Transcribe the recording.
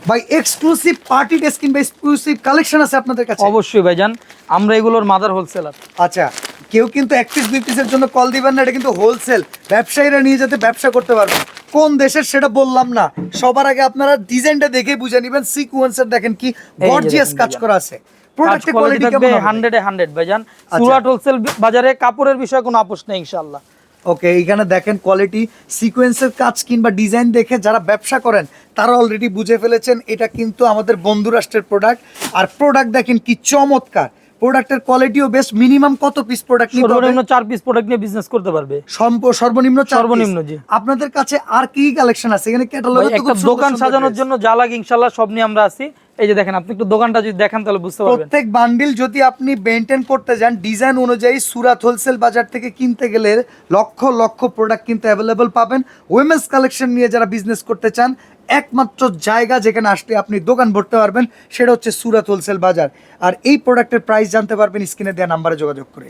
ভাই exclusive party dress কিংবা exclusive collection আছে আপনাদের কাছে? অবশ্যই ভাইজান, আমরা এগুলোর মাদার হোলসেলার। আচ্ছা, কেউ কিন্তু এক পিস দুই পিসের জন্য কল দিবেন না, এটা কিন্তু হোলসেল, ব্যবসায়ীরা নিয়ে যেতে ব্যবসা করতে পারবেন। কোন দেশের সেটা বললাম না, সবার আগে আপনারা ডিজাইনটা দেখে বুঝে নেবেন। সিকোয়েন্সের দেখেন কি গর্জিয়াস কাজ করা আছে, প্রোডাক্টের কোয়ালিটি কেমন হবে? 100 এ 100 ভাইজান। সুরাট হোলসেল বাজারে কাপড়ের বিষয়ে কোনো আপোষ নেই ইনশাআল্লাহ। ওকে, এইখানে দেখেন কোয়ালিটি, সিকোয়েন্সের কাজ কিংবা ডিজাইন দেখে যারা ব্যবসা করেন তারা অলরেডি বুঝে ফেলেছেন এটা কিন্তু আমাদের বন্ধু রাষ্ট্রের প্রোডাক্ট। আর প্রোডাক্ট দেখেন কি চমৎকার, প্রোডাক্টের কোয়ালিটিও বেস্ট। মিনিমাম কত পিস প্রোডাক্ট নিতে হবে? সর্বনিম্ন 4 পিস প্রোডাক্ট নিয়ে বিজনেস করতে পারবে। সর্বনিম্ন 4 সর্বনিম্ন, piece। জি। আপনাদের কাছে আর কি কালেকশন আছে? এখানে ক্যাটালগ একটা দোকান সাজানোর জন্য যা লাগে ইনশাআল্লাহ সব নিয়ে আমরা আছি। এই যে দেখেন, আপনি একটু দোকানটা যদি দেখেন তাহলে বুঝতে পারবেন। প্রত্যেক বান্ডিল যদি আপনি মেইনটেইন করতে যান ডিজাইন অনুযায়ী, সুরাত হোলসেল বাজার থেকে কিনতে গেলে লক্ষ লক্ষ প্রোডাক্ট কিন্তু অ্যাভেলেবল পাবেন। উইমেন্স কালেকশন নিয়ে যারা বিজনেস করতে চান, একমাত্র জায়গা যেখানে আসলে আপনি দোকান ভরতে পারবেন সেটা হচ্ছে সুরাত হোলসেল বাজার। আর এই প্রোডাক্টের প্রাইস জানতে পারবেন স্ক্রিনে দেওয়া নাম্বারে যোগাযোগ করে।